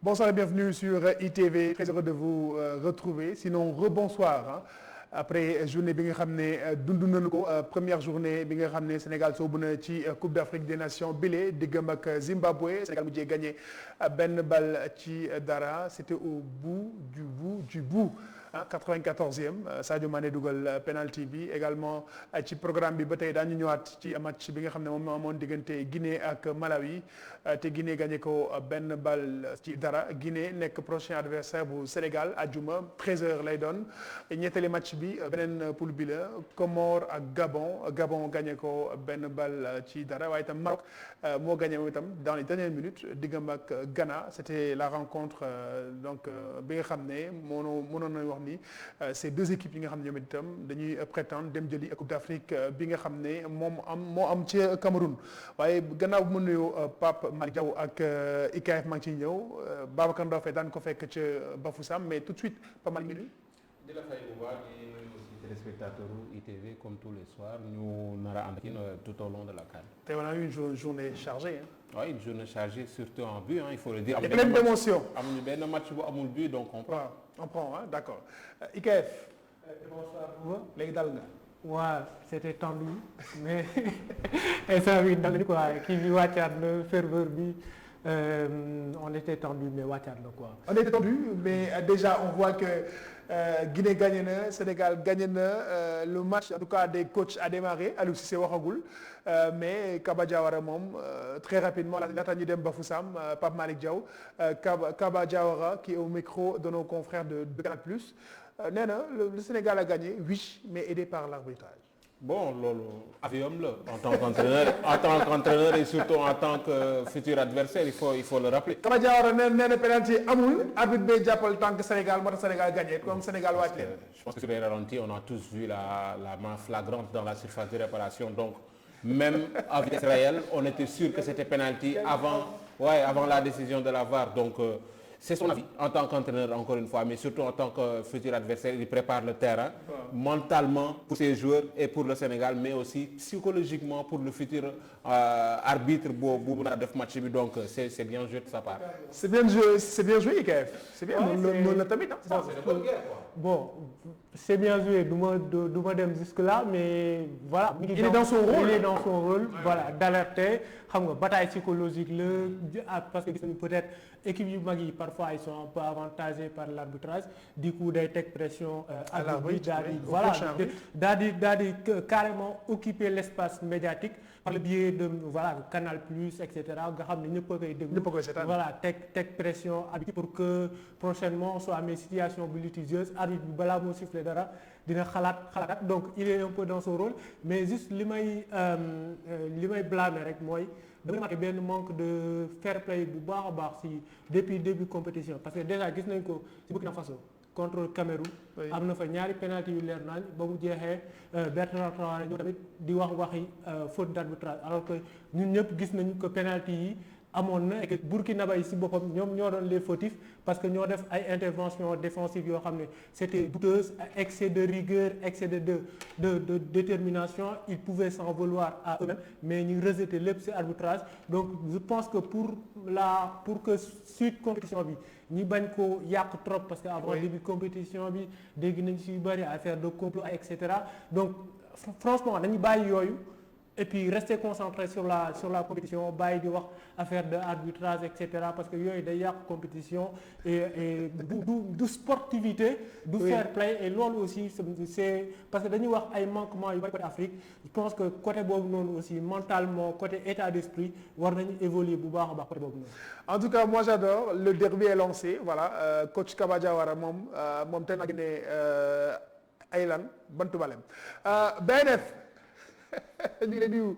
Bonsoir et bienvenue sur ITV. Très heureux de vous retrouver. Sinon, rebonsoir. Après journée bi nga xam ne dund nañu ko première journée bi nga xam ne Sénégal soobu na ci Coupe d'Afrique des Nations bile diggam ak Zimbabwe Sénégal mujjee gagné benn bal ci dara c'était au bout du bout 94e Sadio Mané dugal penalty bi également ci programme bi ba tey daañu ñëwaat ci match bi nga xam ne moom moo amoon diggante Guinée ak Malawi te Guinée gagné ko benn bal ci dara Guinée nekk prochain adversaire bu Sénégal àjjuma 13h lay doon ñetteeli match bi beneen poule bi la Comores ak Gabon gagné ko benn bal ci dara waaye itam Maroc moo gagné moom itam dans les dernières minutes diggam ak Ghana c'était la rencontre donc bi nga xam ne mënoon nañu wax ni ces deux équipes yi nga xam ne ñoom itam dañuy prétendre dem jëli Coupe d'Afrique bi nga xam ne moo am ci Cameroun waaye gannaaw bu mu nuyoo Pape Malick Diaw ak IKF maa ngi ciy ñëw Babacar Ndao daan ko fekk ca Bafoussam mais tout de suite Pape Malick di la fay bu baax di nuyu aussi téléspectateurs ITV comme tous les soirs ñu nar a ànd ak tout au long de la CAN. tey on a eu une journée chargée. Oui, une journée chargée surtout en but il faut le dire. et pleine d'émotion. amuñu benn match bu amul but donc on prend. on prend d'accord IKF. bonsoir. léegi dal nga. waaw c'était tendu mais instant bi dal quoi kii bi wàccaat na ferveur bi. On était tendu mais wàccaat na quoi. On était tendu mais déjà on voit que Guinée gagné na Sénégal gagné na le match en tout cas des coachs a démarré Aliou Cissé waxagul mais Kaba Diawara moom très rapidement laata ñu dem Bafoussam Pape Malick Diaw Kaba Diawara qui est au micro de nos confrères de Canal+, nee na le Sénégal a gagné oui mais aidé par l'arbitrage. Bon loolu avion la en tant qu'entraîneur et surtout en tant que futur adversaire il faut le rappeler. Kaba Diawara nee na penalty amul arbitre bay jàppal tant que Sénégal moo tax Sénégal gagné comme Sénégal wàcc leen. Je pense que sur les ralentis on a tous vu la main flagrante dans la surface de réparation donc même à vitesse réelle on était sûr que c'était penalty avant la décision de la VAR donc. C'est son avis en tant qu'entraîneur encore une fois mais surtout en tant que futur adversaire il prépare le terrain mentalement pour ses joueurs et pour le Sénégal mais aussi psychologiquement pour le futur arbitre bu na def match bi donc c'est bien joué de sa part. C'est bien joué IKF. C'est bien loolu la tamit bon c'est bien joué du ma dem jusque là mais voilà. il est dans son rôle voilà d'alerter xam nga bataille psychologique la parce que gis nañu peut-être équipe yu mag yi parfois ils sont un peu avantagés par l'arbitrage du coup day teg pression à l'arbitre daal di carrément occuper l'espace médiatique par le biais de Canal+, etc. nga xam ne ñëpp a koy déglu voilà teg pression arbitre pour que prochainement on soit amee situation bu litigieuse arbitre bi balaa moo siffler dara dina xalaat donc il est un peu dans son rôle mais juste li may blâmer rek mooy dama remarqué benn manque de fair play bu baax a baax si depuis début compétition parce que déjà gis nañ ko ci Burkina Faso contre Cameroun am na fa ñaari penalty yu leer nañ ba mu jeexee Bertrand Traoré ñoo tamit di waxi faute d'arbitrage alors que ñun ñëpp gis nañu que penalty yi amoon na et que Burkinabé yi si boppam ñoom ñoo doon les fautifs parce que ñoo def ay interventions défensives yoo xam ne c'était douteuse excès de rigueur excès de détermination ils pouvaient s'en vouloir à eux-mêmes mais ñu rejeter lépp ci arbitrage donc je pense que pour que suite compétition bi ñi bañ ko yàq trop parce que avant début compétition bi dégg nañ ci yu bari affaire de complot et cetera donc franchement dañuy bàyyi yooyu et puis rester concentré sur la compétition bàyyi di wax affaire de arbitrage et cetera parce que yooyu day yàq compétition et du sportivité du fair play et loolu aussi c'est parce que dañuy wax ay manquements yu bari côté Afrique je pense que côté boobu noonu aussi mentalement côté état d'esprit war nañu évoluer bu baax a baax côté boobu noonu. En tout cas moi j'adore le derby est lancé voilà coach Kaba Diawara moom tey nag ne ay lan bantu balem BNF ñu ngi leen di nuyu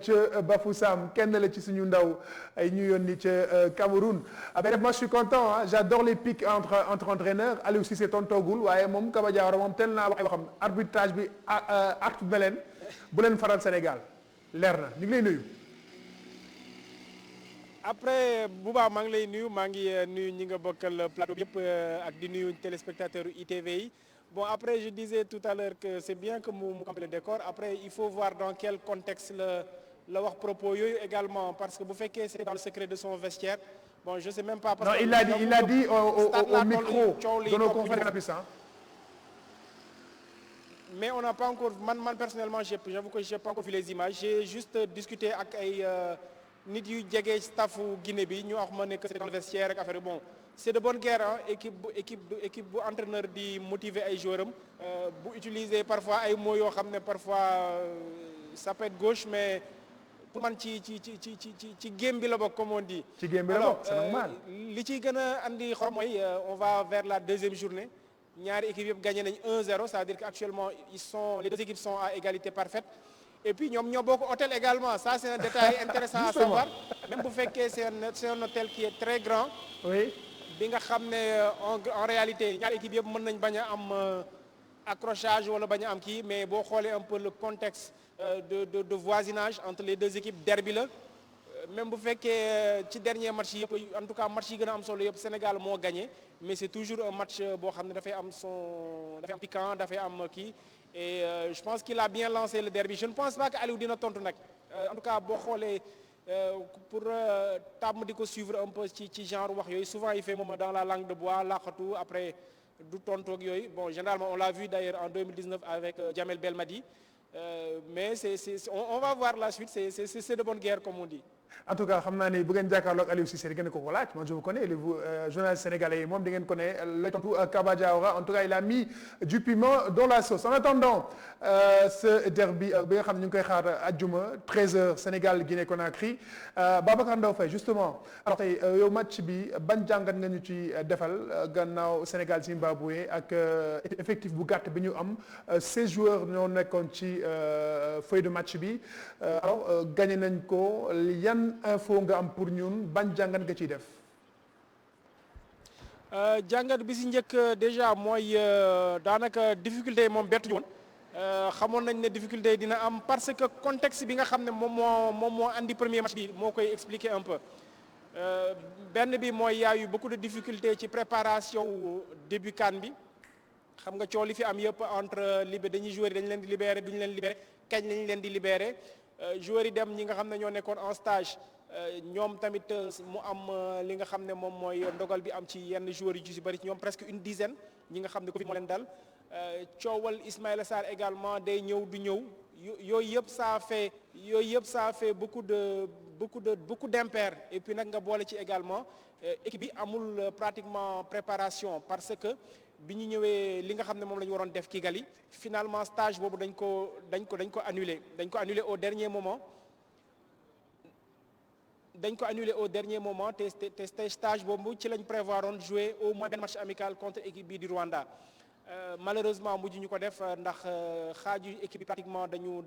ca Bafoussam kenn la ci suñu ndaw ay ñu yónni ca Cameroun BNF moi je suis content j'adore les pics entre entraîneurs Aliou Cissé tontoogul waaye moom Kaba Diawara moom teel naa wax ay waxam arbitrage bi artu na leen bu leen faral Sénégal leer na ñu ngi lay nuyu. après Bouba maa ngi lay nuyu ñi nga bokkal plateau bi yëpp ak di nuyu téléspectateurs ITV yi. Bon, après, je disais tout à l'heure que c'est bien que mu campe le décor. Après, il faut voir dans quel contexte la wax propos yooyu également parce que bu fekkee c'est dans le secret de son vestiaire bon je sais même pas. parce que il a dit au micro de nos confrères puissants. Mais on n'a pas encore man personnellement j'avoue que j'ai pas encore vu les images j'ai juste discuté ak ay nit yu jege staffu Guinée bi ñu wax ma ne que c'est dans le vestiaire ak affaire bon c'est de bonne guerre hein équipe bu entraîneur di motiver ay joueurs am bu utiliser parfois ay mots yoo xam ne parfois ça peut être gauche mais pour man ci game bi la bokk comme on dit. ci game bi la bokk c'est normal. li ciy gën a andi xor mooy on va vers la deuxième journée. ñaari équipes yëpp gagné nañ 1-0 c'est-à-dire que actuellement les deux équipes sont à égalité parfaite et puis ñoom ñoo bokk hôtel également ça c'est un détail intéressant à savoir même bu fekkee c'est un hôtel qui est très grand. oui bi nga xam ne en réalité ñaari équipes yëpp mën nañ bañ a am accrochage wala bañ a am kii mais boo xoolee un peu le contexte de voisinage entre les deux équipes derby la même bu fekkee ci dernier match yëpp en tout cas match yi gën a am solo yëpp Sénégal moo gagné mais c'est toujours un match boo xam ne dafay am piquant dafay am kii et je pense qu'il a bien lancé le derby je ne pense pas que Aliou dina tontu nag en tout cas boo xoolee pour tàmm di ko suivre un peu ci genre wax yooyu souvent il fait moom dans la langue de bois laqatu après du tontu ak yooyu bon généralement on l'a vu d'ailleurs en 2019 avec Djamel Belmadi mais on va voir la suite c'est de bonne guerre comme on dit. en tout cas xam naa ni bu ngeen jàkkaarloo ak Aliou Cissé di ngeen ko laaj moi je vous connais vous journaliste sénégalais yi moom di ngeen ko ne la tontu Kaba Diawara en tout cas il a mis du piment dans la sauce en attendant ce derby bi nga xam ne ñu ngi koy xaar àjjuma 13h Sénégal Guinée Conakry Babacar Ndao Faye justement alors tey yow match bi ban jàngat nga ñu ci defal gannaaw Sénégal Zimbabwe ak effectif bu gàtt bi ñu am 16 joueurs ñoo nekkoon ci feuille de match bi alors gagné nañ ko yan info nga am pour ñun ban jàngat nga ciy def. jàngat bi si njëkk déjà mooy daanaka difficulté yi moom bettuñu woon xamoon nañ ne difficulté yi dina am parce que contexte bi nga xam ne moom moo andi premier match bi moo koy expliquer un peu benn bi mooy y a eu beaucoup de difficultés ci préparation début CAN bi xam nga coow li fi am yëpp entre dañuy jouer dañ leen di libérer duñu leen libérer kañ lañ leen di libérer. joueurs yi dem ñi nga xam ne ñoo nekkoon en stage ñoom tamit mu am li nga xam ne moom mooy ndogal bi am ci yenn joueurs yi ci bari ci ñoom presque une dizaine ñi nga xam ne Covid moo leen dal coowal Ismaïla Sarr également day ñëw du ñëw yooyu yëpp ça fait beaucoup d'impair et puis nag nga boole ci également équipe bi amul pratiquement préparation parce que bi ñu ñëwee li nga xam ne moom la ñu waroon def Kigali finalement stage boobu dañ ko annulé au dernier moment te stage boobu ci lañ prévoir woon jouer au moins benn match amical contre équipe bii du Rwanda malheureusement mujj ñu ko def ndax xaaju équipe bi pratiquement dañu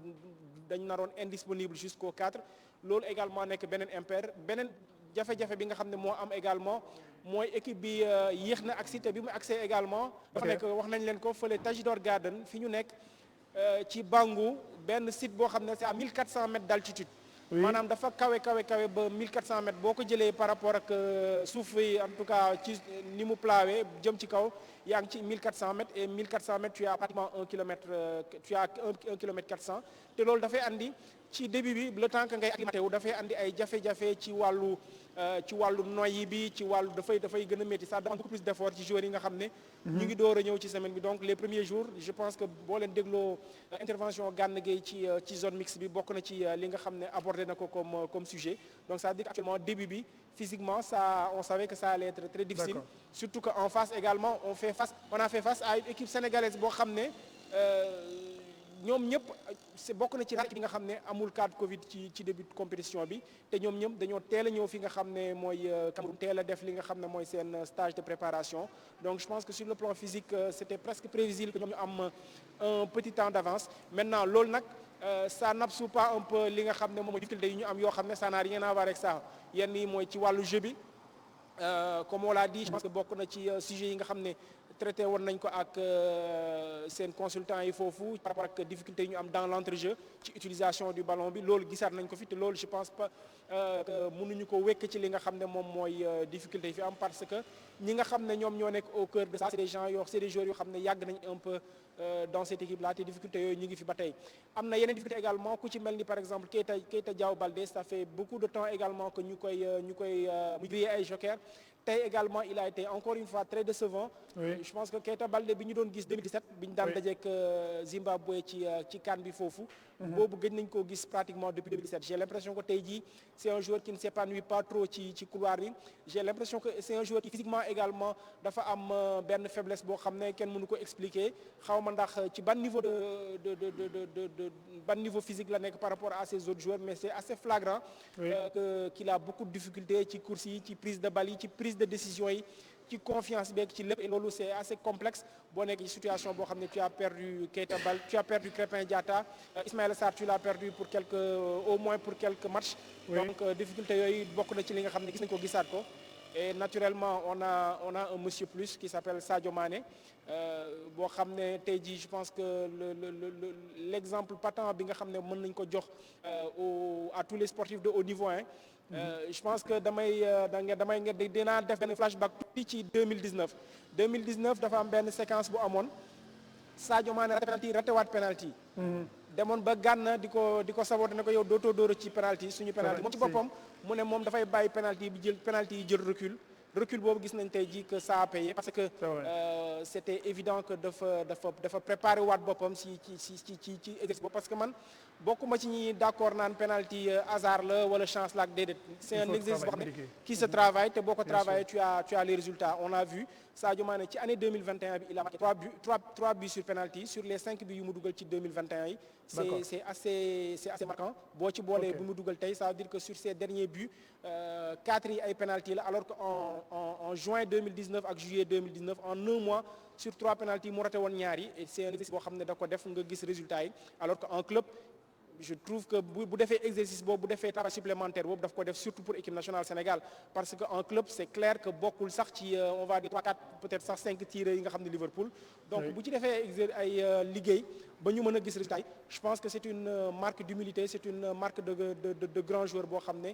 naroon indisponible jusqu'au 4 loolu également nekk beneen impair beneen jafe-jafe bi nga xam ne moo am également mooy équipe bi yéex na agsi te bi mu accès également dafa nekk wax nañ leen ko fële Tajidor Garden fi ñu nekk ci Bangu benn site boo xam ne c'est à 1400 mètres d'altitude maanaam dafa kawe ba 1400 mètres boo ko jëlee par rapport ak suuf yi en tout cas ci ni mu plawee jëm ci kaw yaa ngi ci 1400 mètres et 1400 mètres tu as pratiquement 1 kilomètre tu as 1 kilomètre 400 te loolu dafay andi ci début bi le temps que ngay acclimaté wu dafay andi ay jafe-jafe ci wàllu noyyi bi ci wàllu dafay gën a métti ça demande beaucoup plus d'effort ci joueurs yi nga xam ne ñu ngi door a ñëw ci semaine bi donc les premiers jours je pense que boo leen dégloo intervention Gana Gueye ci zone mixte bi bokk na ci li nga xam ne abordé na ko comme sujet donc ça veut dire actuellement début bi physiquement on savait que ça allait être très difficile surtout que en face également on a fait face à une équipe sénégalaise boo xam ne ñoom ñëpp bokk na ci équipe yi nga xam ne amul cas de Covid ci début de compétition bi te ñoom ñëpp dañoo teel a ñëw fi nga xam ne mooy Cameroun teel a def li nga xam ne mooy seen stage de préparation donc je pense que sur le plan physique c'était presque prévisible que ñoom ñu am un petit temps d'avance maintenant loolu nag ça n'absout pas un peu li nga xam ne moom mooy difficulté yi ñu am yoo xam ne ça n'a rien à voir avec ça yenn yi mooy ci wàllu jeu bi comme on l'a dit je pense que bokk na ci sujet yi nga xam ne traité woon nañ ko ak seen consultant yi foofu par rapport ak difficulté yi ñu am dans l'entrejeu ci utilisation du ballon bi loolu gisaat nañ ko fi te loolu je pense pas mënuñu ko wekk ci li nga xam ne moom mooy difficulté yi fi am parce que ñi nga xam ne ñoom ñoo nekk au cœur de ça c'est des gens c'est des joueurs yoo xam ne yàgg nañ un peu dans cette équipe là te difficulté yooyu ñu ngi fi ba tey am na yeneen difficulté également ku ci mel ni par exemple Keita Diao Baldé ça fait beaucoup de temps également que ñu koy mu grillé ay joker tey également il a été encore une fois très décevant. Oui. Je pense que Keita Baldé bi ñu doon gis 2017 bi ñu daan dajeek Zimbabwe ci CAN bi foofu. boobu gëj nañ koo gis pratiquement depuis 2017 j'ai l'impression que tey jii c'est un joueur qui ne s'épanouit pas trop ci couloir bi j'ai l'impression que c'est un joueur qui physiquement également dafa am benn faiblesse boo xam ne kenn mënu ko expliquer xaw ma ndax ci ban niveau ban niveau physique la nekk par rapport à ces autres joueurs mais c'est assez flagrant. Oui. Qu'il a beaucoup de difficultés ci course yi ci prise de balle yi ci prise de décision yi ci confiance beeg ci lépp et loolu c'est assez complexe boo nekk ci situation boo xam ne tu as perdu Keita Baldé tu as perdu Krépin Diatta Ismaïla Sarr tu l'as perdu pour au moins pour quelques matchs. Oui. Donc difficulté yooyu bokk na ci li nga xam ne gis nañ ko gisaat ko et naturellement on a un monsieur plus qui s'appelle Sadio Mané boo xam ne tey jii je pense que l'exemple patent bi nga xam ne mën nañ ko jox à tous les sportifs de haut niveau hein. Je pense que dinaa def benn flashback tuuti ci 2019 dafa am benn séquence bu amoon Sadio Mané ratewaat penalty demoon ba Gana di ko saboté ne ko yow dootoo dóora ci penalty suñu penalty moom ci boppam mu ne moom dafay bàyyi penalty yi jël recul boobu gis nañ tey jii que ça a payé parce que c'était évident que dafa préparer waat boppam ci exercice boobu parce que man bokkuma ci ñi d'accord naan penalty hasard la wala chance la ak déedéet c'est un exercice boo xam ne qui se travaille te boo ko travaillé tu as les résultats on a vu Sadio Mané ci année 2021 bi il a marqué 3 buts sur penalty sur les 5 buts yu mu dugal ci 2021 yi c'est assez marquant boo ci boolee bi mu dugal tey ça veut dire que sur ces derniers buts 4 yi ay penalty la alors que en juin 2019 ak juillet 2019 en 1 mois sur 3 penalty mu raté woon ñaar yi et c'est un exercice boo xam ne da ko def nga gis résultats yi alors que en club je trouve que bu defee exercice boobu bu defee travail supplémentaire boobu daf ko def surtout pour équipe nationale Sénégal parce que en club c'est clair que bokkul sax ci on va dire 3 4 peut-être sax 5 tireurs yi nga xam ne Liverpool donc bu ci defee ay liggéey ba ñu mën a gis résultat yi je pense que c'est une marque d'humilité c'est une marque de grand joueur boo xam ne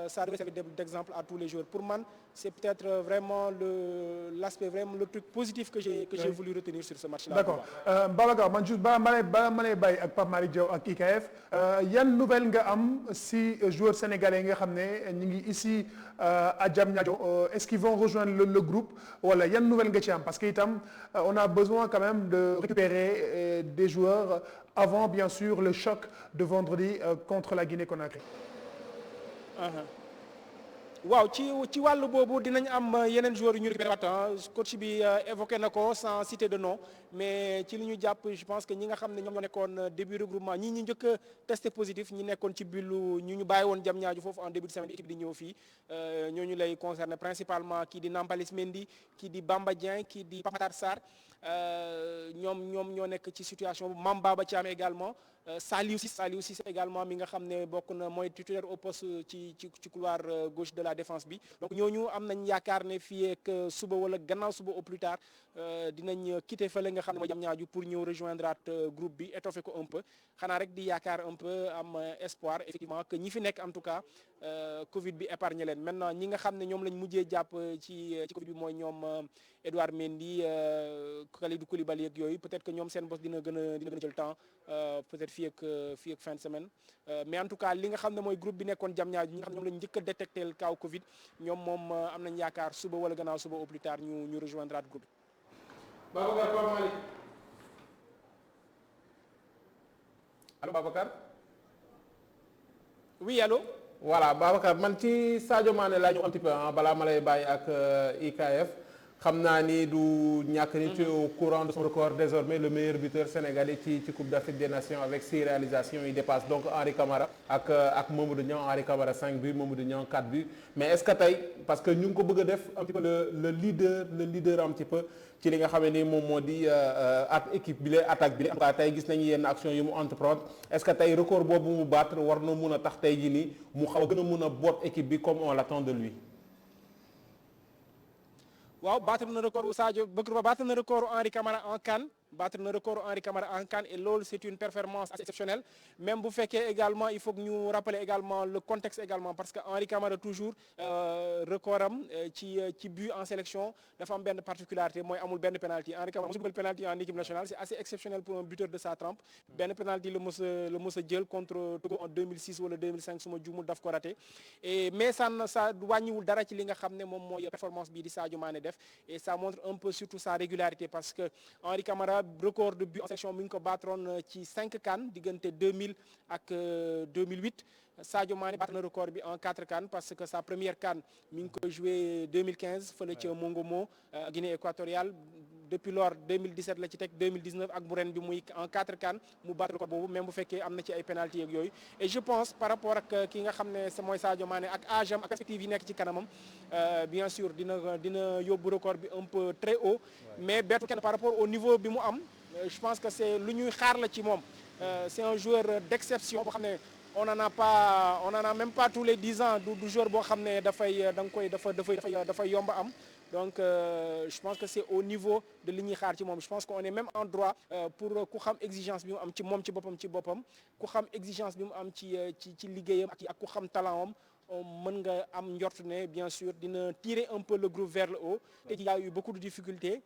ça devrait servir d'exemple à tous les joueurs pour man c'est peut-être vraiment l'aspect vraiment le truc positif que j'ai voulu retenir sur ce match-là. D'accord Babacar man juste ma lay bàyyi ak Pape Malick Diaw ak IKF yan nouvelle nga am si joueurs sénégalais nga xam ne ñu ngi ici à Diamniadio est-ce qu'ils vont rejoindre le groupe wala yan nouvelle nga ci am parce que itam on a besoin quand même de récupérer des joueurs avant bien sûr le choc de vendredi contre la Guinée-Conakry. waaw ci wàllu boobu dinañ am yeneen joueurs yu ñu récupéré waat coach bi évoqué na ko sans citer de nom mais ci li ñu jàpp je pense que ñi nga xam ne ñoom ñoo nekkoon début regroupement ñi njëkk a testé positif ñi nekkoon ci bilu ñu bàyyi woon Diamniadio foofu en début de semaine équipe di ñëw fii ñooñu lay concerné principalement kii di Nampalys Mendy kii di Bamba Dieng kii di Pape Sarr ñoom ñoo nekk ci situation bu Mame Baba Thiam également Saliou Ciss également mi nga xam ne bokk na mooy titulaire au poste ci couloir gauche de la défense bi donc ñooñu am nañ yaakaar ne fii ak suba wala gannaaw suba au plus tard dinañ quitter fële nga xam ne mooy Diamniadio pour ñëw rejoindre groupe bi étoffer ko un peu xanaa rek di yaakaar un peu am espoir effectivement que ñi fi nekk en tout cas Covid bi épargne leen maintenant ñi nga xam ne ñoom lañ mujjee jàpp ci Covid bi mooy ñoom Edouard Mendy Kalidou Koulibaly ak yooyu peut-être que ñoom seen boss dina gën a jël temps peut-être fii ak fin de semaine mais en tout cas li nga xam ne mooy groupe bi nekkoon Diamniadio ñi nga xam ne ñoom lañ njëkk a détecté le cas Covid ñoom moom am nañ yaakaar suba wala gannaaw suba au plus tard ñu rejoindre groupe bi. Babacar Pape Malick allo Babacar. oui allo. voilà Babacar man ci Sadio Mané laa ñu un petit peu balaa ma lay bàyyi ak IKF. xam naa ni du ñàkk ni tu es au courant de son record désormais le meilleur buteur sénégalais ci Coupe d'Afrique des Nations avec 6 réalisations il dépasse donc Henri Camara ak Mamadou Niang Henri Camara 5 buts Mamadou Niang 4 buts mais est-ce que tey parce que ñu ngi ko bëgg a def un petit peu le leader un petit peu ci li nga xam ne moom moo di équipe bi la attaque bi la en tout cas tey gis nañu yenn action yu mu entreprendre est-ce que tey record boobu mu battre war na mun a tax tey jii nii mu xaw a gën a mun a boot équipe bi comme on l'attend de lui. waaw battre na record u Sadio Bourba battre na record Henri Camara en CAN battre na record Henri Camara en CAN et loolu c'est une performance assez exceptionnelle même bu fekkee également il faut que ñu rappeler également le contexte également parce que Henri Camara toujours record am ci but en sélection dafa am benn particularité mooy amul benn penalty Henri Camara mosul dugal penalty en équipe nationale c'est assez exceptionnel pour un buteur de sa trempe benn penalty la mos a jël contre Togo en 2006 wala 2005 su ma juumul daf ko raté et mais ça wàññiwul dara ci li nga xam ne moom mooy performance bii di Sadio Mané def et ça montre un peu surtout sa régularité parce que Henri Camara record de but en sélection mi ngi ko battroon ci 5 CAN diggante 2000 ak 2008 Sadio Mané battre na record bi en 4 CAN parce que sa première CAN mi ngi ko joué 2015 fële ca Mongomo Guinée équatoriale depuis lors 2017 la ci teg 2019 ak bu ren bi muy en 4 CAN mu battre record boobu même bu fekkee am na ci ay pénalty ak yooyu et je pense par rapport ak ki nga xam ne mooy Sadio Mané ak âge am ak perspective yi nekk ci kanamam bien sûr dina yóbbu record bi un peu très haut mais bettu kenn par rapport au niveau bi mu am je pense que c'est lu ñuy xaar la ci moom c'est un joueur d'exception boo xam ne on en a même pas tous les 10 ans du joueur boo xam ne dafay yomba am donc je pense que c'est au niveau de li ñuy xaar ci moom je pense qu'on est même en droit pour ku xam exigence bi mu am ci moom ci boppam ku xam exigence bi mu am ci liggéeyam ak ku xam talent am mën nga am njort ne bien sûr dina tirer un peu le groupe vers le haut te il y a eu beaucoup de difficultés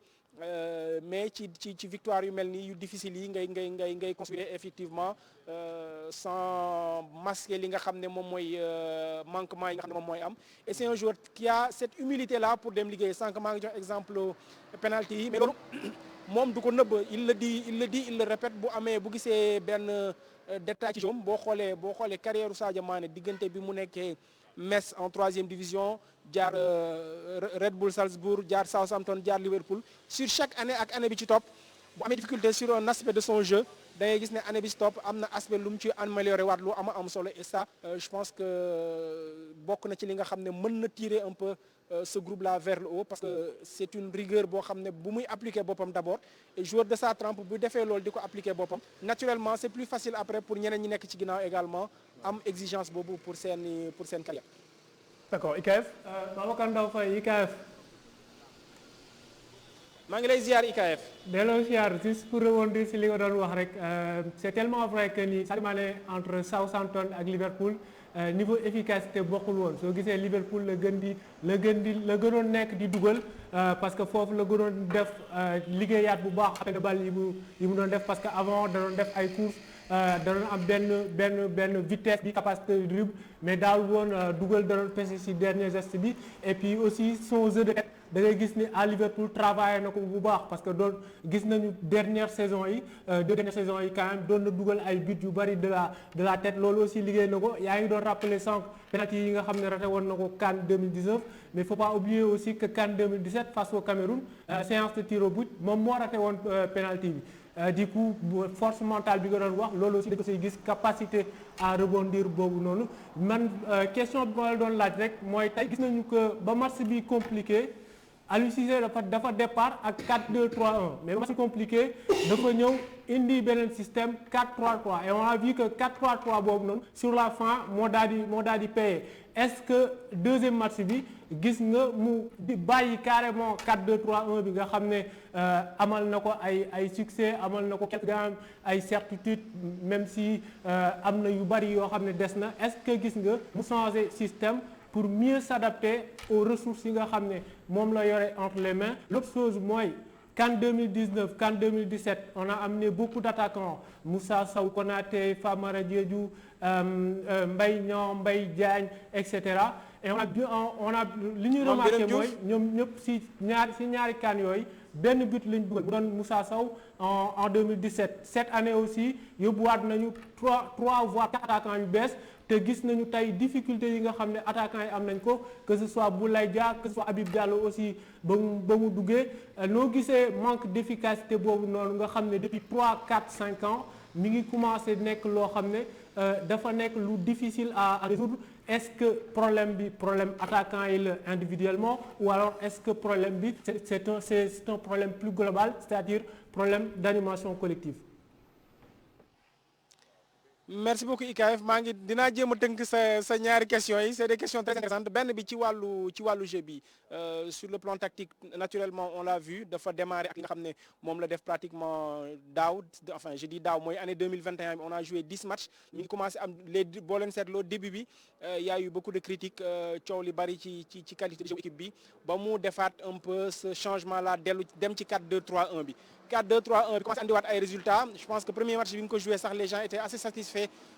mais ci victoire yu mel nii yu difficile yi ngay construire effectivement sans masquer li nga xam ne moom mooy manquement yi nga xam ne moom mooy am et c'est un joueur qui a cette humilité là pour dem liggéey sànq maa ngi jox exemple penalty yi mais loolu moom du ko nëbb il le répète bu gisee benn détail ci jom boo xoolee carrière u Sadio Mané diggante bi mu nekkee Metz en 3e division jaar Red Bull Salzbourg jaar Southampton jaar Liverpool sur chaque année ak année bi ci topp bu amee difficulté sur un aspect de son jeu da ngay gis ne année bi ci topp am na aspect lu mu ci amélioré waat lu am solo et ça je pense que bokk na ci li nga xam ne mën na tirer un peu ce groupe là vers le haut parce que c'est une rigueur boo xam ne bu muy appliquer boppam d'abord et joueur de sa trempe bu defee loolu di ko appliquer boppam naturellement c'est plus facile après pour ñeneen ñi nekk ci ginnaaw également am exigence boobu pour seen carrière. D'accord IKF. Babacar Ndao Faye IKF. maa ngi lay ziar IKF. delloo ziar juste pour rebondir si li nga doon wax rek c'est tellement vrai que ni Sadio Mané entre Southampton ak Liverpool niveau efficacité bokkul woon soo gisee Liverpool la gënoon nekk di dugal parce que foofu la gënoon def liggéeyaat bu baax après de balle yi mu doon def parce que avant da doon def ay courses da doon am benn vitesse bi capacité de dribble mais daawul woon dugal da doon pêcher ci dernier geste bi et puis aussi son jeu de tête da ngay gis ni à Liverpool travaillé na ko bu baax parce que doon gis nañu dernière saison yi quand même doon na dugal ay buts yu bari de la tête loolu aussi liggéey na ko yaa ngi doon rappeler sànq penalty yi nga xam ne raté woon na ko CAN 2019 mais il faut pas oublier aussi que CAN 2017 face au Cameroun séance de tir au but moom moo raté woon penalty bi du coup force mentale bi nga doon wax loolu aussi da ko say gis capacité à rebondir boobu noonu man question bi ma la doon laaj rek mooy tey gis nañu que ba match bi compliqué Aliou Cissé dafa départ ak 4-2-3-1 mais ba match compliqué dafa ñëw indi beneen système 4-3-3 et on a vu que 4-3-3 boobu noonu sur la fin moo daal di payer est-ce que deuxième match bi gis nga mu di bàyyi carrément 4-2-3-1 bi nga xam ne amal na ko ay succès amal na ko quelques ay certitudes même si am na yu bari yoo xam ne des na est-ce que gis nga mu changer système pour mieux s'adapter aux ressources yi nga xam ne moom la yore entre les mains. L'autre chose mooy CAN 2019 CAN 2017 on a amené beaucoup d'attaquants Moussa Sow Konaté Famara Diédhiou Mbaye Niang Mbaye Diagne etc. et on a li ñuy remarqué mooy ñoom ñëpp si ñaari CAN yooyu benn but lañ dugal bu doon Moussa Sow en 2017 cette année aussi yóbbuwaat nañu 3 voire 4 attaquants yu bees te gis nañu tey difficulté yi nga xam ne attaquants yi am nañ ko que ce soit Boulaye Dia que ce soit Habib Diallo aussi ba mu duggee noo gisee manque d'efficacité boobu noonu nga xam ne depuis 3 4 5 ans mi ngi commencé nekk loo xam ne dafa nekk lu difficile à résoudre. Est-ce que problème attaquant yi la individuellement ou alors est-ce que problème bi c'est un problème plus global c'est-à-dire problème d'animation collective. merci beaucoup IKF maa ngi dinaa jéem a tënk sa ñaari questions yi c'est des questions très intéressantes benn bi ci wàllu jeu bi sur le plan tactique naturellement on l'a vu dafa démarrer ak li nga xam ne moom la def pratiquement daaw enfin je dis daaw mooy année 2021 on a joué 10 matchs ñu ngi commencé am boo leen seetloo début bi y a eu beaucoup de critiques coow li bari ci qualité de jeu équipe bi ba mu defaat un peu ce changement là dellu dem ci 4-2-3-1 bi 4-2-3-1 bi commencé andiwaat ay résultats je pense que premier match bi nga ko joué sax les gens étaient assez satisfaits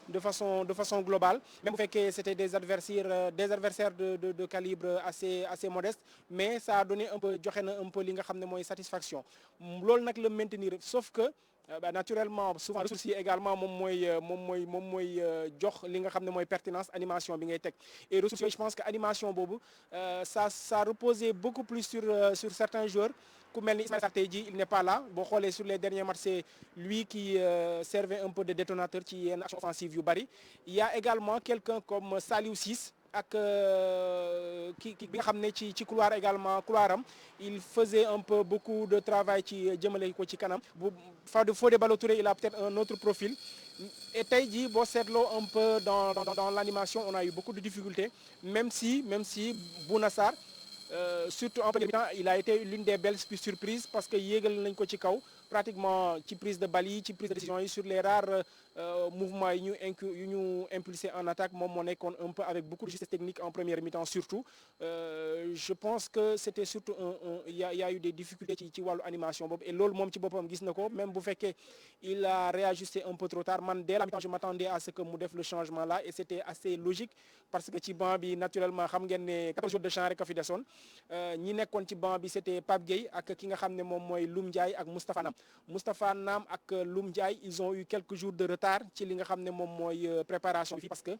de façon globale même bu fekkee c'était des adversaires de calibre assez modeste mais ça a donné un peu joxe na un peu li nga xam ne mooy satisfaction loolu nag la maintenir sauf que naturellement souvent ressources yi également moom mooy jox li nga xam ne mooy pertinence animation bi ngay teg et ressources yooyu je pense que animation boobu ça reposait beaucoup plus sur certains joueurs ku mel ni Ismaïla Sarr tey jii il n'est pas là boo xoolee sur les derniers matchs c'est lui qui servait un peu de détonateur ci yenn action offensive yu bari il y a également quelqu'un comme Saliou Ciss ak ki bi nga xam ne ci couloir également couloiram il faisait un peu beaucoup de travail ci jëmale ko ci kanam bu Fodé Ballo-Touré il a peut-être un autre profil et tey jii boo seetloo un peu dans l'animation on a eu beaucoup de difficultés même si Bouna Sarr surtout en premier temps il a été l'une des belles surprises parce que yéegal nañ ko ci kaw pratiquement ci prise de balle yi ci prise de décision yi sur les rares mouvements yi ñu impulsé en attaque moom moo nekkoon un peu avec beaucoup de justesse technique en première mi-temps surtout je pense que c'était surtout il y a eu des difficultés ci wàllu animation boobu et loolu moom ci boppam gis na ko même bu fekkee il a réajusté un peu trop tard man dès la mi-temps je m'attendais à ce que mu def le changement là et c'était assez logique parce que ci banc bi naturellement xam ngeen ne 14 jours de champ rek a fi desoon ñi nekkoon ci banc bi c'était Pape Gueye ak ki nga xam ne moom mooy Loum Ndiaye ak Moustapha Nam ak Loum Ndiaye ils ont eu quelques jours de retard ci li nga xam ne moom mooy préparation bi parce que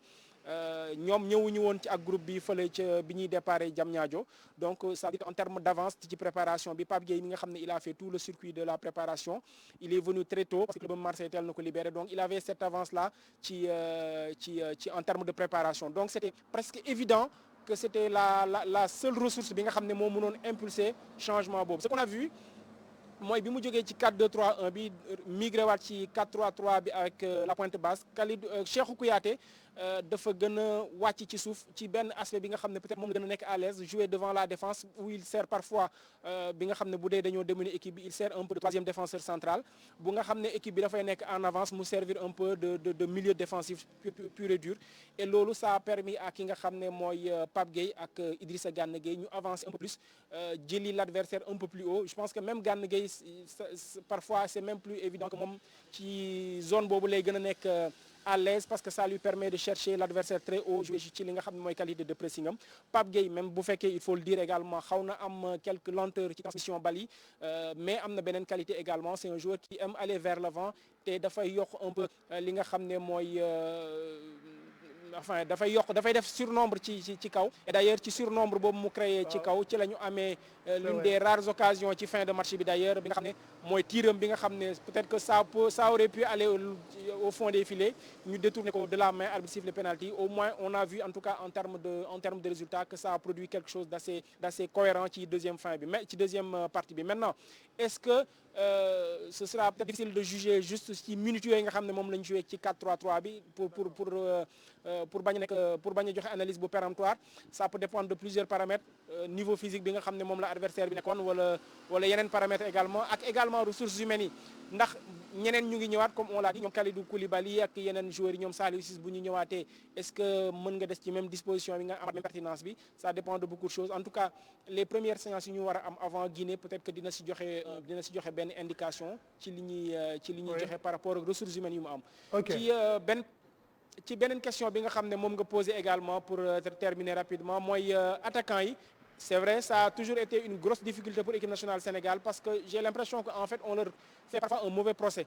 ñoom ñëwuñu woon ci ak groupe bi fële ca bi ñuy déparé Diamniadio donc ça veut dire en termes d'avance ci préparation bi Pape Gueye mi nga xam ne il a fait tout le circuit de la préparation il est venu très tôt parce que le Marseille tel na ko libéré donc il avait cette avance là ci en termes de préparation donc c'était presque évident que c'était la seule ressource bi nga xam ne moo mënoon impulser changement boobu ce qu'on a vu mooy bi mu jógee ci 4-2-3-1 bi migré waat ci 4-3-3 bi avec la pointe basse Cheikhou Kouyaté dafa gën a wàcc ci suuf ci benn aspect bi nga xam ne peut-être moom la gën a nekk à l'aise jouer devant la défense où il sert parfois bi nga xam ne bu dee dañoo dominer équipe bi il sert un peu de troisième défenseur central bu nga xam ne équipe bi dafay nekk en avance mu servir un peu de milieu défensif pur et dur et loolu ça a permis à ki nga xam ne mooy Pape Gueye ak Idrissa Gana Gueye ñu avancer un peu plus jëli l'adversaire un peu plus haut je pense que même Gana Gueye parfois c'est même plus évident que moom ci zone boobu lay gën a nekk à l'aise parce que ça lui permet de chercher l'adversaire très haut jouer ci li nga xam ne mooy qualité de pressing am Pape Gueye même bu fekkee il faut le dire également xaw na am quelques lenteurs ci transmission bal yi mais am na beneen qualité également c'est un joueur qui aime aller vers l'avant te dafay yokk un peu li nga xam ne mooy enfin dafay def surnombre ci kaw et d'ailleurs ci surnombre boobu mu créé ci kaw ci la ñu amee l'une des rares occasions ci fin de match bi d'ailleurs bi nga xam ne mooy tiram bi nga xam ne peut-être que ça aurait pu aller au fond des filets ñu détourner ko de la main arbitre siffle penalty au moins on a vu en tout cas en termes de résultats que ça a produit quelque chose d'assez cohérent ci deuxième partie bi maintenant est-ce que ce sera peut-être difficile de juger juste ci minutes yooyu nga xam ne moom la ñu joué ci 4-3-3 bi pour bañ a joxe analyse bu péremptoire ça peut dépendre de plusieurs paramètres niveau physique bi nga xam ne moom la adversaire bi nekkoon wala yeneen paramètres également ak également ressources humaines yi ndax ñeneen ñu ngi ñëwaat comme on l'a dit ñoom Kalidou Koulibaly ak yeneen joueurs yi ñoom Saliou Ciss bu ñu ñëwaatee est-ce que mën nga des ci même disposition bi nga am même pertinence bi ça dépend de beaucoup de choses en tout cas les premières séances yi ñu war a am avant Guinée peut-être que dina si joxe benn indication ci li ñuy joxe par rapport ak ressources humaines yu mu am ci beneen question bi nga xam ne moom nga posé également pour terminer rapidement mooy attaquant yi c'est vrai ça a toujours été une grosse difficulté pour l'équipe nationale Sénégal parce que j'ai l'impression que en fait on leur fait parfois un mauvais procès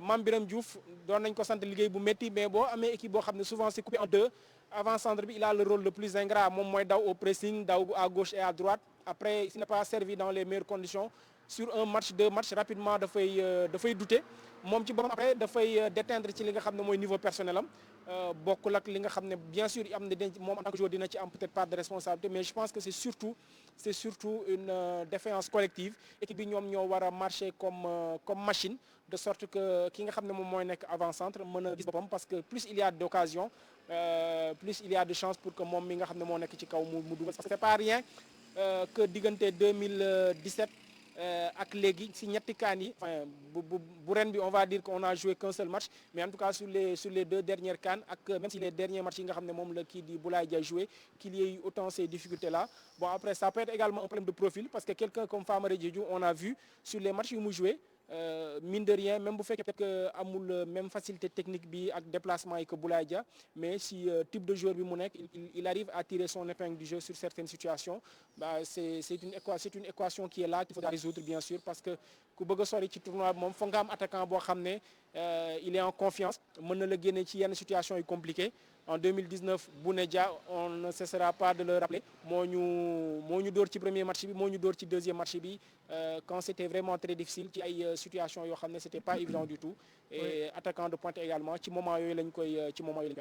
Mame Biram Diouf doon nañ ko sant liggéey bu métti mais boo amee équipe boo xam ne souvent c'est coupé en deux avant-centre bi il a le rôle le plus ingrat moom mooy daw au pressing daw à gauche et à droite après il n'est pas servi dans les meilleures conditions sur un match deux matchs rapidement dafay douter moom ci boppam après dafay déteindre ci li nga xam ne mooy niveau personnel am bokkul ak li nga xam ne bien sûr am na moom en tant que joueur dina ci am peut-être part de responsabilité mais je pense que c'est surtout une défaillance collective équipe bi ñoom ñoo war a marcher comme machine de sorte que ki nga xam ne moom mooy nekk avant-centre mën a gis boppam parce que plus il y a d'occasion plus il y a de chance pour que moom mi nga xam ne moo nekk ci kaw mu dugal parce que c'est pas rien que diggante 2017 ak léegi si ñetti kaan yi enfin bu ren bi on va dire qu'on a joué qu'un seul match mais en tout cas sur les 2 dernières CAN ak même si les derniers matchs yi nga xam ne moom la kii di Boulaye Dia joué qu'il y ait eu autant ces difficultés là bon après ça peut être également un problème de profil parce que quelqu'un comme Famara Diédhiou on a vu sur les matchs yu mu joué mine de rien même bu fekkee peut-être que amul même facilité technique bi ak déplacement yi que Boulaye Dia mais si type de joueur bi mu nekk il arrive à tirer son épingle du jeu sur certaines situations c'est une équation qui est là qu'il faudra résoudre bien sûr parce que ku bëgg a sori ci tournoi bi moom foog nga am attaquant boo xam ne il est en confiance mën na la génne ci yenn situations yu compliquées en 2019 Bouna Dia on ne cessera pas de le rappeler moo ñu dóor ci premier match bi moo ñu dóor ci deuxième match bi quand c'était vraiment très difficile ci ay situations yoo xam ne c'était pas évident du tout et attaquant de pointe également ci moment yooyu lañ koy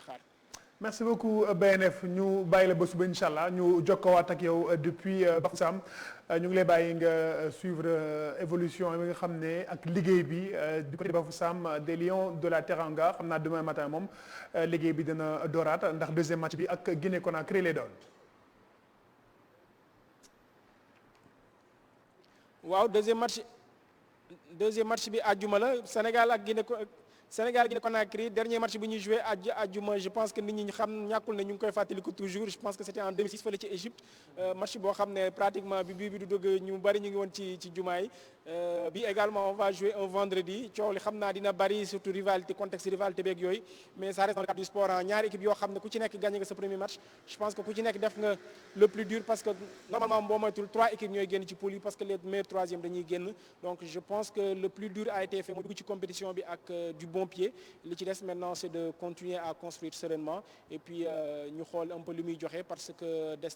xaar. merci beaucoup BNF ñu bàyyi la ba suba incha allah ñu jokkowaat ak yow depuis Bafoussam ñu ngi lay bàyyi nga suivre évolution yi nga xam ne ak liggéey bi du côté Bafoussam des Lions de la Teranga xam naa demain matin moom liggéey bi dina dooraat ndax deuxième match bi ak Guinée Conakry lay doon. waaw deuxième match bi àjjuma la Sénégal Guinée Conakry dernier match bi ñuy joué àjjuma je pense que nit ñi ñàkkul ne ñu ngi koy fàttaliku toujours je pense que c'était en 2006 fële ci Égypte match boo xam ne pratiquement bi du dugg ñu bari ñu ngi woon ci jumaa yi bi également on va jouer un vendredi coow li xam naa dina bari surtout rivalité contexte rivalité beeg yooyu mais ça reste dans le cadre du sport ñaari équipe yoo xam ne ku ci nekk gagné nga sa premier match je pense que ku ci nekk def nga le plus dur parce que normalement boo moytul 3 équipes ñooy génn ci poule yi parce que les meilleurs troisième dañuy génn donc je pense que le plus dur a été fait mu dugg ci compétition bi ak du bon pied li ci des maintenant c'est de continuer à construire sereinement et puis ñu xool un peu lu muy joxe parce que des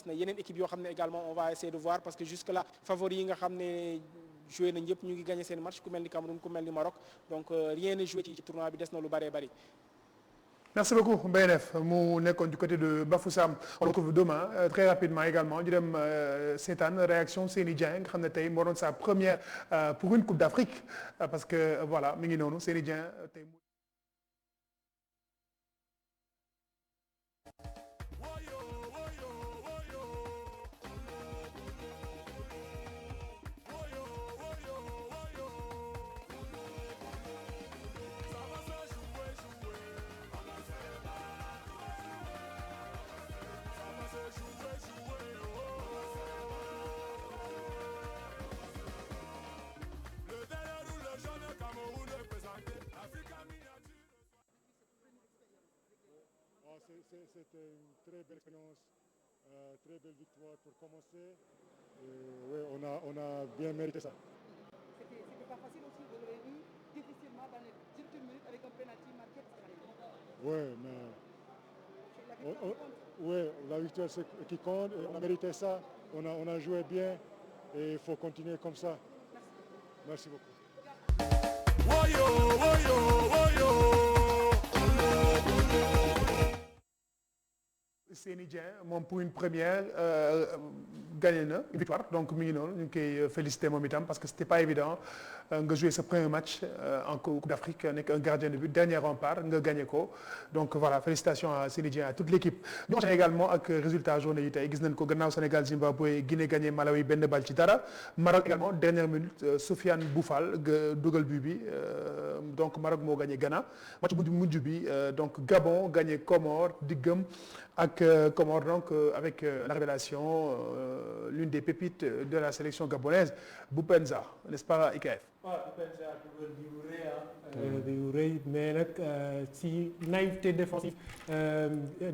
na yeneen équipe yoo xam ne également on va essayer de voir parce que jusque là favoris yi nga xam ne joué nañ yëpp ñu ngi gagné seen match ku mel ni Cameroun ku mel ni Maroc donc rien n'est joué ci tournoi bi des na lu bëree bëri. merci beaucoup BNF mu nekkoon du côté de Bafoussam on le retrouve demain très rapidement également ñu dem seetaan réaction Seny Dieng nga xam ne tey moo doon sa première pour une Coupe d'Afrique parce que voilà mi ngi noonu Seny Dieng tey. C'était une très belle expérience, très belle victoire pour commencer. Oui, on a bien mérité ça. C'était pas facile aussi, vous l'avez vu difficilement dans les dernières minutes avec un penalty marqué par Khalil. Oui, la victoire c'est qui compte. On a mérité ça. On a joué bien et il faut continuer comme ça. Merci beaucoup. Seny Dieng moom pour une première gagné na victoire donc mi ngi noonu ñu ngi koy féliciter moom itam parce que c'était pas évident nga jouer sa premier match en Coupe d'Afrique nekk un gardien de but dernier rempart nga gagné ko donc voilà félicitations à Seny Dieng à toute l'équipe ñu enchaîné également ak résultat journée yi tey gis nañ ko gannaaw Sénégal Zimbabwe Guinée gagné Malawi benn bal ci dara Maroc également dernière minute Sofiane Boufal dugal but bi donc Maroc moo gagné Ghana match bu mujj bi donc Gabon gagné Comores diggam ak Comores donc avec la révélation l'une des pépites de la sélection gabonaise Boupendza n'est-ce pas IKF. waaw Boupendza dugal bi yu rëy mais nag ci naïveté défensive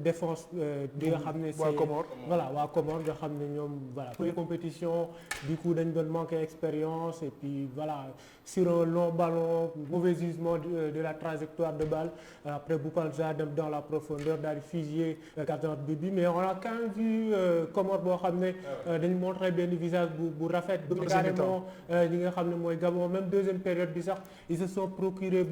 défense bi nga xam ne c'est waa Comores voilà waa Comores nga xam ne ñoom voilà première compétition du coup dañ doon manquer expérience et puis voilà sur un long ballon mauvais usement de la trajectoire de balle après Boupendza dem dans la profondeur daal di fusiller gardien but bi mais on a quand même vu Comores boo xam ne dañ montré benn visage bu rafet carrément ñi nga xam ne mooy Gabon même deuxième période bi sax ils se sont procuré assuré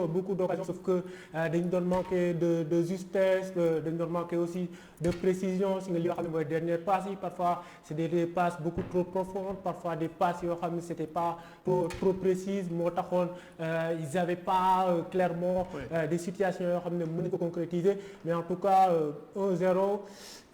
beaucoup d'occasions, sauf que dañu doon manquer de justesse, dañu doon manquer aussi de précision si nga li yoo xam ne mooy dernière passe yi. Parfois c'est des passes beaucoup trop profondes, parfois des passes yoo xam ne c'était pas trop précises, moo taxoon ils avaient pas clairement des situations yoo xam ne mën nañu ko concrétiser. Mais en tout cas 1-0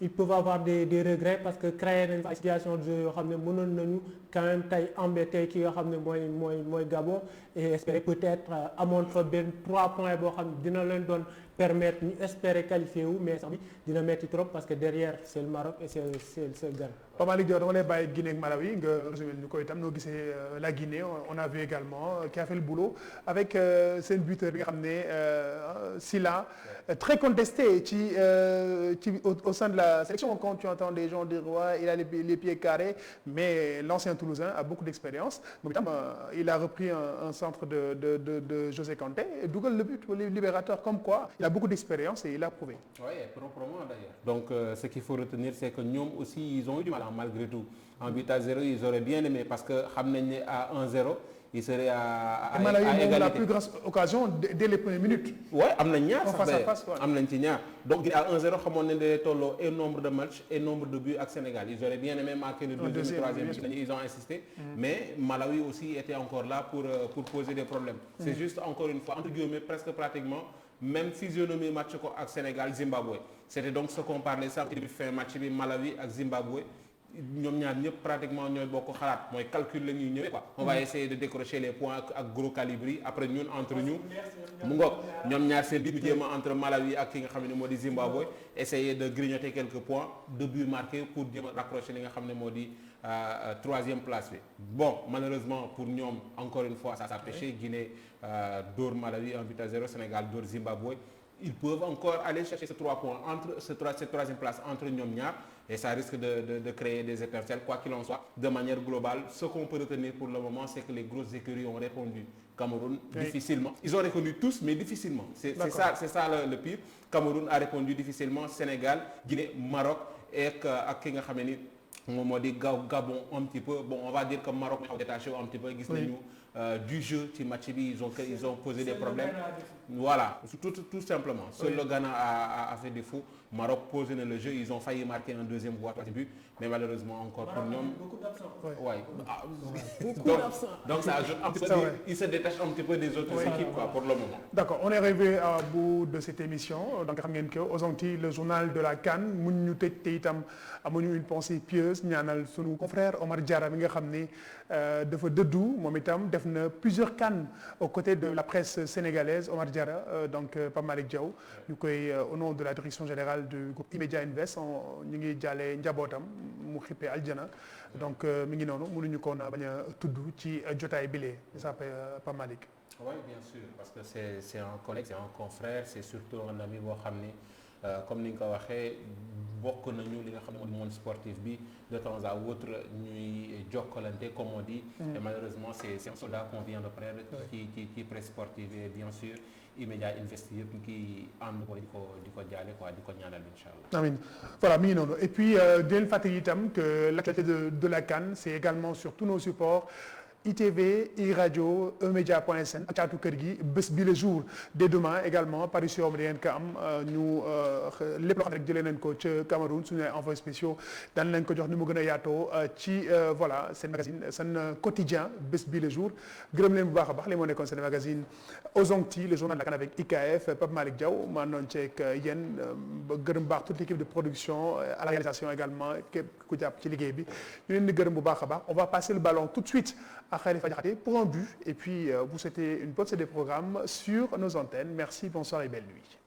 ils peuvent avoir des regrets parce que créer nañ fa ay situation de jeu yoo xam ne mënoon nañu quand même tey embêter ki nga xam ne mooy Gabon, et espérer peut-être amoon fa benn 3 points boo xam ne dina leen doon permettre ñu espérer qualifier wu, mais sax bi dina metti trop parce que derrière c'est le Maroc et c'est le Ghana. Pape Malick Diaw dama lay bàyyi Guinée ak Malawi nga résumé ñu ko itam noo gisee la Guinée. On a vu également qui a fait le boulot avec seen buteur bi nga xam ne Sylla, très contesté au sein de la sélection. Quand tu entends des gens dire ouais, il a les pieds carrés, mais l'ancien Toulousain a beaucoup d'expérience. Moom itam il a repris un centre de José Kanté et dugal le but libérateur, comme quoi il a beaucoup d'expérience et il a prouvé. Oui, proprement d'ailleurs. Donc ce qu'il faut retenir, c'est que ñoom aussi ils ont eu du mal malgré tout. En 8-0, ils auraient bien aimé parce que xam nañ ne à 1-0 ils seraient à égalité. La plus grande occasion dès les premières minutes. Ouais, am nañ ñaar sax face à face, am nañ ci ñaar. Donc à 1-0 xamoon nañ ne tolloo et nombre de matchs et nombre de buts ak Sénégal. Ils auraient bien aimé marquer le deuxième, troisième but. Ils ont insisté. Mais Malawi aussi était encore là pour poser des problèmes. C'est juste encore une fois entre guillemets presque pratiquement même physionomie match ko ak Sénégal Zimbabwe. C'était donc ce qu'on parlait ça depuis fin match bi Malawi ak Zimbabwe. ñoom ñaar ñëpp pratiquement ñooy bokk xalaat mooy calcul la ñuy ñëwee quoi. On va essayer de décrocher les points ak gros calibre yi après ñun entre ñu mu ngoog ñoom ñaar seen biir jéem a entre Malawi ak ki nga xam ne moo di Zimbabwe essayer de grignoter quelques points, 2 buts marqués pour jéem a raccrocher li nga xam ne moo di 3e place bi. Bon malheureusement pour ñoom encore une fois ça a pêché. Guinée dóor Malawi 1-0, Sénégal dóor Zimbabwe. Ils peuvent encore aller chercher ces 3 points entre cette 3e place entre ñoom ñaar. Et ça risque de créer des étincelles, quoi qu'il en soit. De manière globale, ce qu'on peut retenir pour le moment, c'est que les grosses écuries ont répondu. Cameroun, difficilement. Ils ont répondu tous, mais difficilement. C'est ça le pire. Cameroun a répondu difficilement. Sénégal, Guinée, Maroc et ak ki nga xam ne ni moom moo di Gabon un petit peu. Bon, on va dire que Maroc a détaché un petit peu. Gis nañu du jeu ci match bi ils ont posé des problèmes. Voilà, tout simplement. Seul le Ghana a fait défaut. Maroc posé le jeu, ils ont failli marquer un 2e voire 3e but, mais malheureusement encore pour ñoom. Beaucoup d'absents. Ouais. Donc ça ajoute un petit peu. Ils se détachent un petit peu des autres équipes quoi, pour le moment. D'accord, on est arrivé au bout de cette émission. Donc xam ngeen que aux Antilles le journal de la CAN mun ñu tëj te itam amuñu une pensée pieuse ñaanal sunu confrère Omar Diarra mi nga xam ni dafa dëddu moom itam def na plusieurs CAN aux côtés de la presse sénégalaise. Omar Diarra donc Pape Malick Diaw ñu koy au nom de la direction générale du groupe E-Media Invest ñu ngi jàllee njabootam mu xippee aljana donc mi ngi noonu mënuñu ko na bañ a tudd ci jotaay bile ça Pape Malick. Oui bien sûr parce que c'est un collègue, c'est un confrère, c'est surtout un ami boo xam ni comme ni nga ko waxee bokk nañu li nga xam ne mooy monde sportif bi de temps à autre ñuy jokkalante comme on dit. Et malheureusement c'est un soldat qu'on vient de perdre ci presse sportive et bien sûr E-Media Invest yëpp ki ànd ko di ko jaale quoi di ko ñaanal inchallah. Amiin voilà mi ngi noonu et puis di leen fàttali itam que l'actualité de la CAN c'est également sur tous nos supports. ITV, iRadio, eMedia.sn ak caatu kër gi bés bi le jour dès demain également parution bi ngeen ko am ñu lépp loo xam ne rek jëlee nañ ko ca Cameroun suñu ay envoyés spéciaux daan nañ ko jox ni mu gën a yaatoo ci voilà seen magazine seen quotidien bés bi le jour gërëm leen bu baax a baax li moo nekkoon seen magazine aux Antilles le journal de la CAN avec IKF Pape Malick Diaw maa noonu ceeg yéen ba gërëm baax toute l'équipe de production à la réalisation également képp ku jàpp ci liggéey bi ñu leen di gërëm bu baax a baax on va passer le ballon tout de suite à Khalifa Diakhaté pour un but et puis vous souhaitez une bonne série de programmes sur nos antennes. Merci, bonsoir et belle nuit.